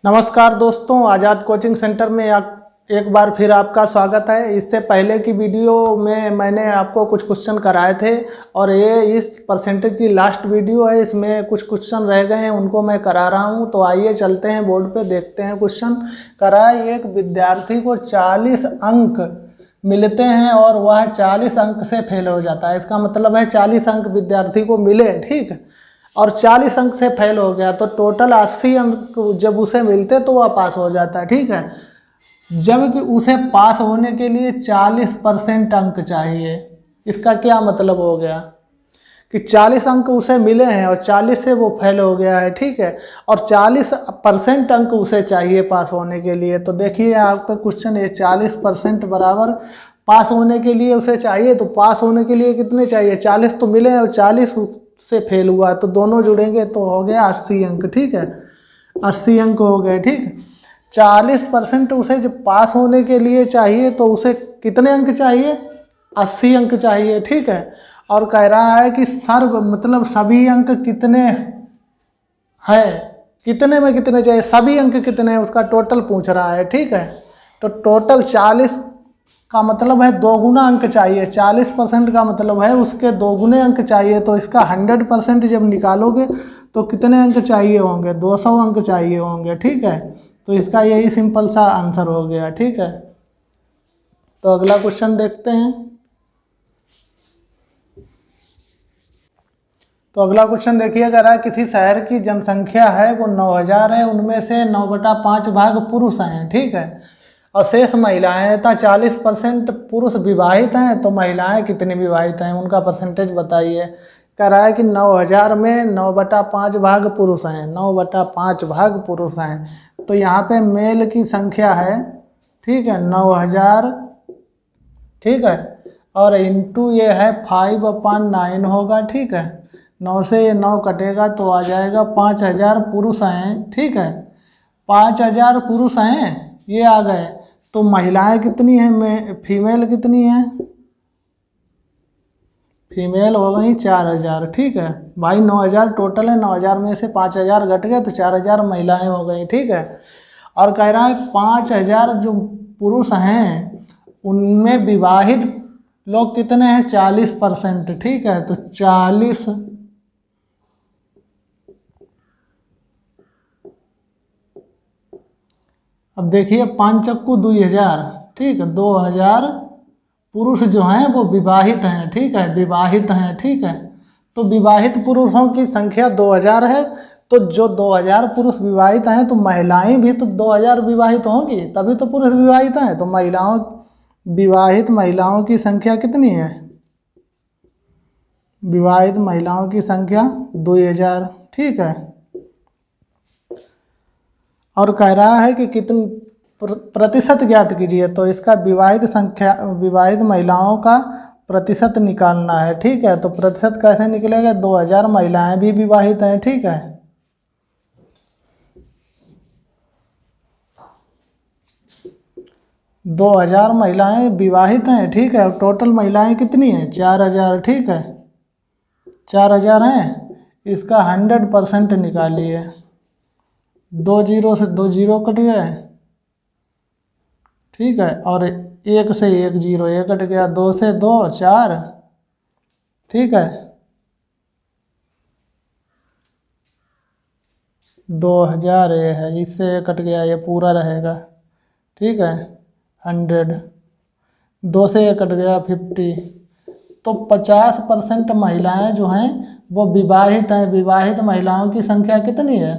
नमस्कार दोस्तों, आज़ाद coaching centre में एक बार फिर आपका स्वागत है। इससे पहले की वीडियो में मैंने आपको कुछ क्वेश्चन कराए थे और ये इस परसेंटेज की लास्ट वीडियो है। इसमें कुछ क्वेश्चन रह गए हैं, उनको मैं करा रहा हूं। तो आइए चलते हैं बोर्ड पे, देखते हैं क्वेश्चन। कराए एक विद्यार्थी को 40 अंक मिलते हैं और वह 40 अंक से फेल हो जाता है। इसका मतलब है 40 अंक विद्यार्थी को मिले, ठीक है, और 40 अंक से फेल हो गया तो टोटल 80 अंक जब उसे मिलते तो वह पास हो जाता है, ठीक है। जबकि उसे पास होने के लिए 40% अंक चाहिए। इसका क्या मतलब हो गया कि 40 अंक उसे मिले हैं और 40 से वो फेल हो गया है, ठीक है, और 40% अंक उसे चाहिए पास होने के लिए। तो देखिए आपका क्वेश्चन है, 40% बराबर पास होने के लिए उसे चाहिए। तो पास होने के लिए कितने चाहिए? 40 तो मिले और 40 से फेल हुआ, तो दोनों जुड़ेंगे तो हो गया 80 अंक, ठीक है। 80 अंक हो गए, ठीक। 40% उसे जब पास होने के लिए चाहिए तो उसे कितने अंक चाहिए? 80 अंक चाहिए, ठीक है। और कह रहा है कि सर्व मतलब सभी अंक कितने है, कितने में कितने चाहिए, सभी अंक कितने हैं उसका टोटल पूछ रहा है, ठीक है। तो टोटल 40 का मतलब है 2 गुना अंक चाहिए। 40% का मतलब है उसके 2 गुने अंक चाहिए। तो इसका 100% जब निकालोगे तो कितने अंक चाहिए होंगे? 200 अंक चाहिए होंगे, ठीक है। तो इसका यही सिंपल सा आंसर हो गया, ठीक है। तो अगला क्वेश्चन देखते हैं। तो अगला क्वेश्चन देखिए, अगर किसी शहर की जनसंख्या है वो 9000 है, उनमें से 9/5 भाग पुरुष हैं, ठीक है, और शेष महिलाएं हैं। तो 40% पुरुष विवाहित हैं, तो महिलाएं कितनी विवाहित हैं उनका परसेंटेज बताइए। कह रहा है कि 9000 में 9/5 भाग पुरुष हैं, 9/5 भाग पुरुष हैं। तो यहाँ पे मेल की संख्या है, ठीक है, 9000, ठीक है, और इंटू ये है 5/9 होगा, ठीक है। 9 से ये 9 कटेगा तो आ जाएगा 5000 पुरुष हैं, ठीक है। 5000 पुरुष हैं, ये आ गए। तो महिलाएं कितनी हैं, में फीमेल कितनी हैं? फीमेल हो गई 4000, ठीक है भाई। 9000 टोटल है, 9000 में से 5000 घट गए तो 4000 महिलाएं हो गई, ठीक है। और कह रहा है 5000 जो पुरुष हैं उनमें विवाहित लोग कितने हैं? 40%, ठीक है। तो 40, अब देखिए 5 चक्कू 2000, ठीक है, 2000 पुरुष जो हैं वो विवाहित हैं, ठीक है, विवाहित हैं, ठीक है। तो विवाहित पुरुषों की संख्या 2000 है। तो जो 2000 पुरुष विवाहित हैं तो महिलाएं भी तो 2000 विवाहित होंगी, तभी तो पुरुष विवाहित हैं। तो विवाहित महिलाओं की संख्या कितनी है? विवाहित महिलाओं की संख्या 2000, ठीक है। और कह रहा है कि कितने प्रतिशत ज्ञात कीजिए। तो इसका विवाहित महिलाओं का प्रतिशत निकालना है, ठीक है। तो प्रतिशत कैसे निकलेगा? 2000 महिलाएं भी विवाहित हैं, ठीक है। दो 2000 महिलाएं विवाहित हैं, ठीक है, और टोटल महिलाएं कितनी हैं? 4000, ठीक है, 4000 हैं। इसका 100% निकालिए। 2 जीरो से 2 जीरो कट गए, ठीक है, और 1 से 1 जीरो, 1 कट गया, 2 से 2 4, ठीक है, 2000 ये है, इससे ये कट गया, ये पूरा रहेगा, ठीक है। 100, 2 से ये कट गया, 50। तो 50% महिलाएं जो हैं वो विवाहित हैं। विवाहित महिलाओं की संख्या कितनी है?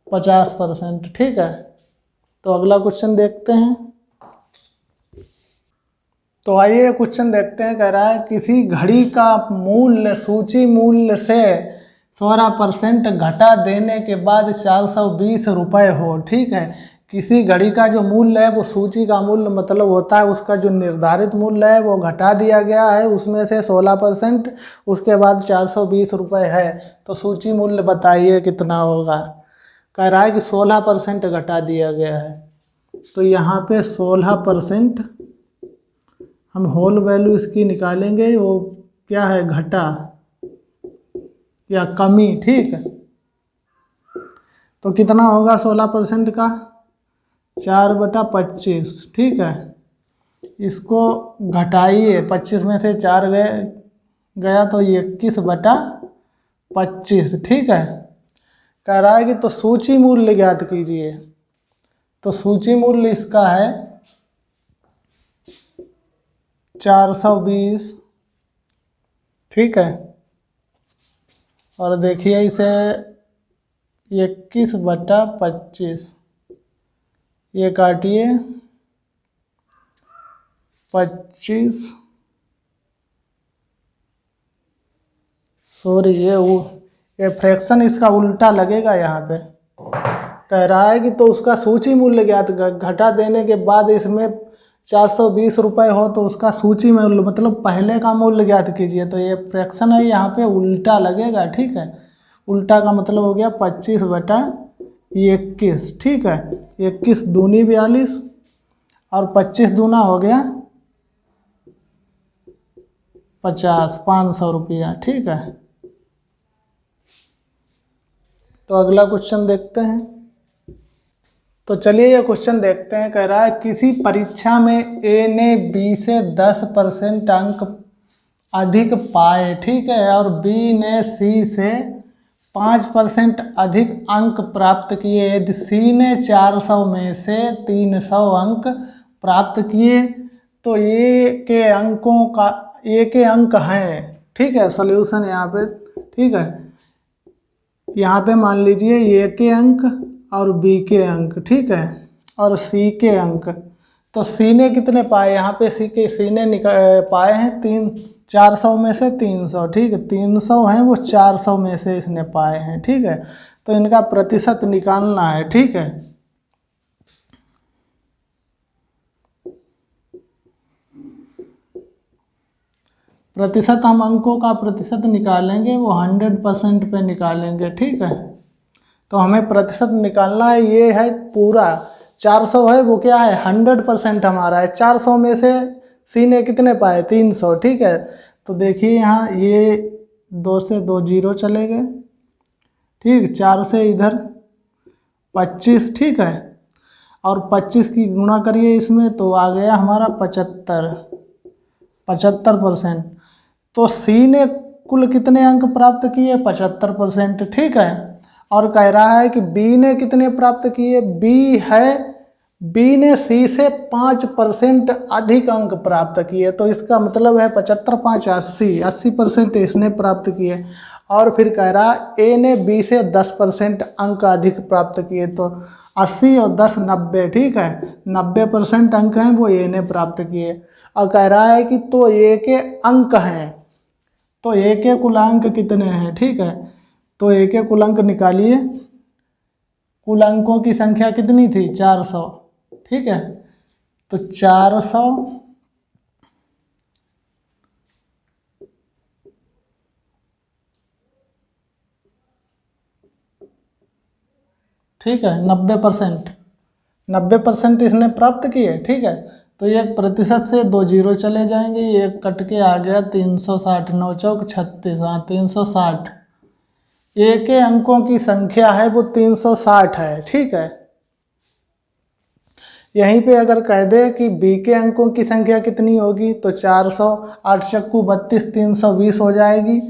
50%, ठीक है। तो अगला क्वेश्चन देखते हैं। तो आइए क्वेश्चन देखते हैं। कह रहा है किसी घड़ी का मूल्य सूची मूल्य से 16% घटा देने के बाद 420 रुपये हो, ठीक है। किसी घड़ी का जो मूल्य है वो सूची का मूल्य मतलब होता है उसका जो निर्धारित मूल्य है वो घटा दिया गया है, उसमें से 16%, उसके बाद 420 रुपये है। तो सूची मूल्य बताइए कितना होगा। कह रहा है कि 16% घटा दिया गया है। तो यहाँ पे 16% हम होल वैल्यू इसकी निकालेंगे, वो क्या है? घटा या कमी, ठीक है। तो कितना होगा 16% का? 4/25। ठीक है, इसको घटाइए, 25 में से 4 गया तो 21/25। ठीक है, कह रहा है कि तो सूची मूल्य ज्ञात कीजिए। तो सूची मूल्य इसका है 420। ठीक है, और देखिए इसे 21/25, ये काटिए 25, सॉरी ये फ्रैक्शन इसका उल्टा लगेगा यहाँ पे। कह रहा है कि तो उसका सूची मूल्य ज्ञात, घटा देने के बाद इसमें 420 रुपये हो तो उसका सूची मूल्य मतलब पहले का मूल्य ज्ञात कीजिए। तो ये फ्रैक्शन है, यहाँ पे उल्टा लगेगा। ठीक है, उल्टा का मतलब हो गया 25/21। ठीक है, 21 दूनी 42 और 25 दूना हो गया 50, 500 रुपया। ठीक है, तो अगला क्वेश्चन देखते हैं। तो चलिए ये क्वेश्चन देखते हैं। कह रहा है किसी परीक्षा में ए ने बी से 10% अंक अधिक पाए। ठीक है, और बी ने सी से 5% अधिक अंक प्राप्त किए। यदि सी ने 400 में से 300 अंक प्राप्त किए तो ए के अंक हैं। ठीक है, सॉल्यूशन यहाँ पे। ठीक है, यहाँ पे मान लीजिए ए के अंक और बी के अंक। ठीक है, और सी के अंक। तो सी ने कितने पाए? यहाँ पे सी ने पाए हैं 400 में से 300। ठीक है, 300 हैं वो 400 में से इसने पाए हैं। ठीक है, तो इनका प्रतिशत निकालना है। ठीक है, प्रतिशत हम अंकों का प्रतिशत निकालेंगे, वो 100% पे निकालेंगे। ठीक है, तो हमें प्रतिशत निकालना है। ये है पूरा 400 है, वो क्या है 100% हमारा है। 400 में से सी ने कितने पाए? 300। ठीक है, तो देखिए यहाँ ये 2 से 2 जीरो चले गए। ठीक, 4 से इधर 25। ठीक है, और 25 की गुणा करिए इसमें तो आ गया हमारा 75%। तो सी ने कुल कितने अंक प्राप्त किए? 75%। ठीक है, और कह रहा है कि बी ने कितने प्राप्त किए? बी ने सी से 5% अधिक अंक प्राप्त किए। तो इसका मतलब है 75 5 80% इसने प्राप्त किए। और फिर कह रहा ए ने बी से 10% अंक अधिक प्राप्त किए। तो 80 और 10 90। ठीक है, 90% अंक हैं वो ए ने प्राप्त किए। और कह रहा है कि तो ए के अंक हैं, तो ए के कुल अंक कितने हैं? ठीक है, तो ए के कुल अंक निकालिए। कुल अंकों की संख्या कितनी थी? 400। ठीक है, तो 400 ठीक है 90% इसने प्राप्त किए। ठीक है, तो ये प्रतिशत से 2 जीरो चले जाएंगे, ये कट के आ गया 360, 9 चौक 36, हाँ 360। ए के अंकों की संख्या है वो 360 है। ठीक है, यहीं पे अगर कह दे कि बी के अंकों की संख्या कितनी होगी तो 400, 8 चक्कू 32, 320 हो जाएगी।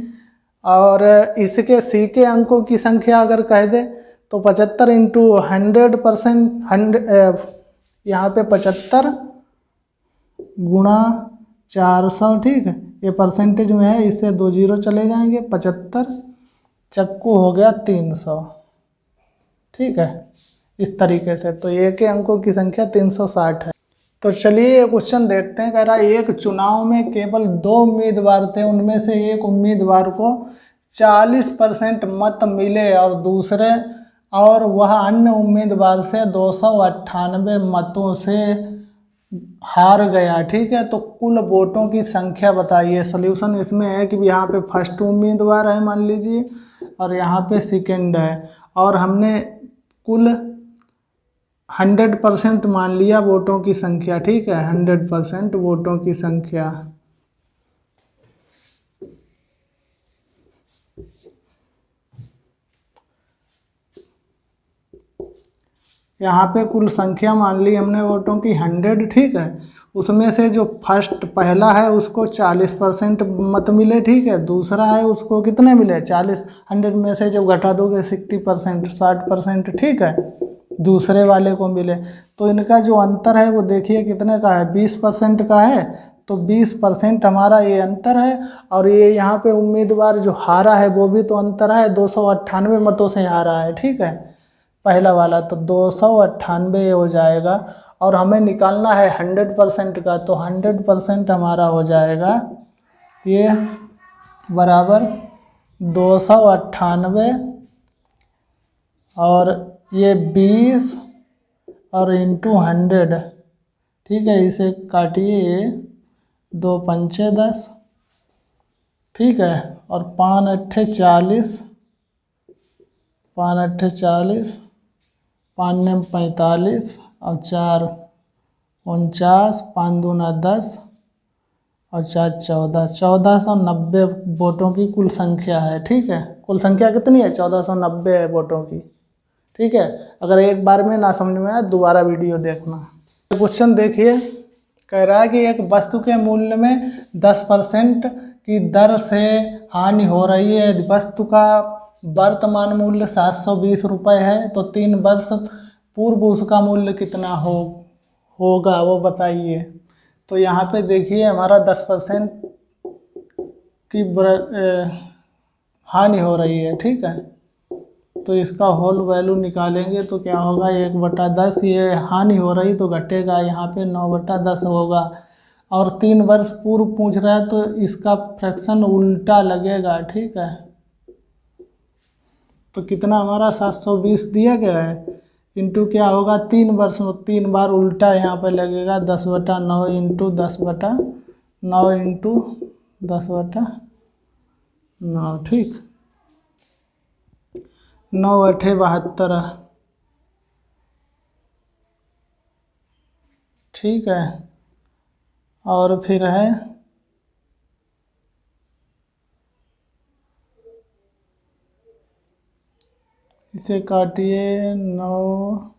और इसके सी के अंकों की संख्या अगर कह दे तो 75 इंटू 100%, यहाँ पे 75 गुणा 400। ठीक है, ये परसेंटेज में है, इससे 2 जीरो चले जाएंगे, 75 चक्कू हो गया 300। ठीक है, इस तरीके से तो ए के अंकों की संख्या 360 है। तो चलिए ये क्वेश्चन देखते हैं। कह रहा है एक चुनाव में केवल 2 उम्मीदवार थे, उनमें से एक उम्मीदवार को 40% मत मिले और वह अन्य उम्मीदवार से 298 मतों से हार गया। ठीक है, तो कुल वोटों की संख्या बताइए। सॉल्यूशन इसमें है कि यहाँ पे फर्स्ट उम्मीदवार है मान लीजिए, और यहाँ पे सेकंड है, और हमने कुल 100% मान लिया वोटों की संख्या। ठीक है, 100% वोटों की संख्या। यहाँ पे कुल संख्या मान ली हमने वोटों की 100, ठीक है। उसमें से जो फर्स्ट पहला है उसको 40% मत मिले, ठीक है। दूसरा है उसको कितने मिले 40, 100 में से जब घटा दोगे 60%, 60%, ठीक है, दूसरे वाले को मिले। तो इनका जो अंतर है वो देखिए कितने का है, 20% का है। तो 20% हमारा ये अंतर है। और ये यहाँ पे उम्मीदवार जो हारा है वो भी तो अंतर है, 298 मतों से हारा है, ठीक है, पहला वाला। तो 298 हो जाएगा। और हमें निकालना है 100% का, तो 100% हमारा हो जाएगा ये बराबर 298 और ये 20 और इंटू 100, ठीक है। इसे काटिए, ये 2 पंचे 10, ठीक है। और 5 अट्ठे 40, 5 अट्ठे 40, 5 ने 45 और 4 49, 5 दूना 10 और 4 14, 1490 वोटों की कुल संख्या है, ठीक है। कुल संख्या कितनी है, 1490 है वोटों की, ठीक है। अगर एक बार में ना समझ में आए दोबारा वीडियो देखना। क्वेश्चन देखिए, कह रहा है कि एक वस्तु के मूल्य में 10% की दर से हानि हो रही है। यदि वस्तु का वर्तमान मूल्य 720 रुपये है तो 3 वर्ष पूर्व उसका मूल्य कितना होगा वो बताइए। तो यहाँ पे देखिए हमारा 10% की हानि हो रही है, ठीक है। तो इसका होल वैल्यू निकालेंगे तो क्या होगा, 1/10, ये हानि हो रही तो घटेगा, यहाँ पे 9/10 होगा। और 3 वर्ष पूर्व पूछ रहा है तो इसका फ्रैक्शन उल्टा लगेगा, ठीक है। तो कितना हमारा 720 दिया गया है, इंटू क्या होगा 3 वर्ष में 3 बार उल्टा यहाँ पे लगेगा, 10/9 इंटू 10/9 इंटू 10/9, ठीक। 9 अठे 72, ठीक है। और फिर है इसे काटिए 9,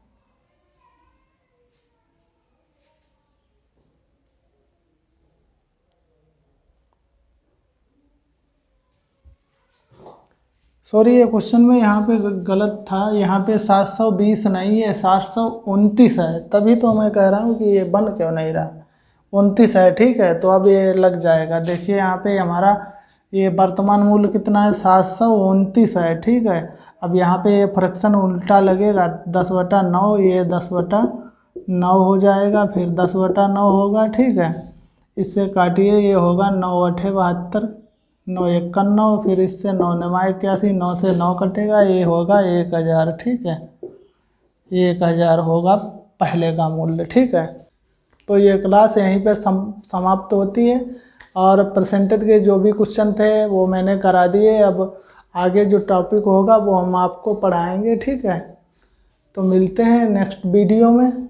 सॉरी ये क्वेश्चन में यहाँ पे गलत था, यहाँ पे 720 नहीं है 729 है, तभी तो मैं कह रहा हूँ कि ये बन क्यों नहीं रहा, 29 है, ठीक है। तो अब ये लग जाएगा। देखिए यहाँ पे हमारा ये वर्तमान मूल्य कितना है 729 है, ठीक है। अब यहाँ पे ये फ्रैक्शन उल्टा लगेगा, 10/9, ये 10/9 हो जाएगा, फिर 10/9 होगा, ठीक है। इससे काटिए, ये होगा 9 अठे 72, 9 1 9, फिर इससे 9 9 81, 9 से 9 कटेगा, ये होगा 1000, ठीक है। 1000 होगा पहले का मूल्य, ठीक है। तो ये क्लास यहीं पे समाप्त होती है। और परसेंटेज के जो भी क्वेश्चन थे वो मैंने करा दिए। अब आगे जो टॉपिक होगा वो हम आपको पढ़ाएंगे, ठीक है। तो मिलते हैं नेक्स्ट वीडियो में।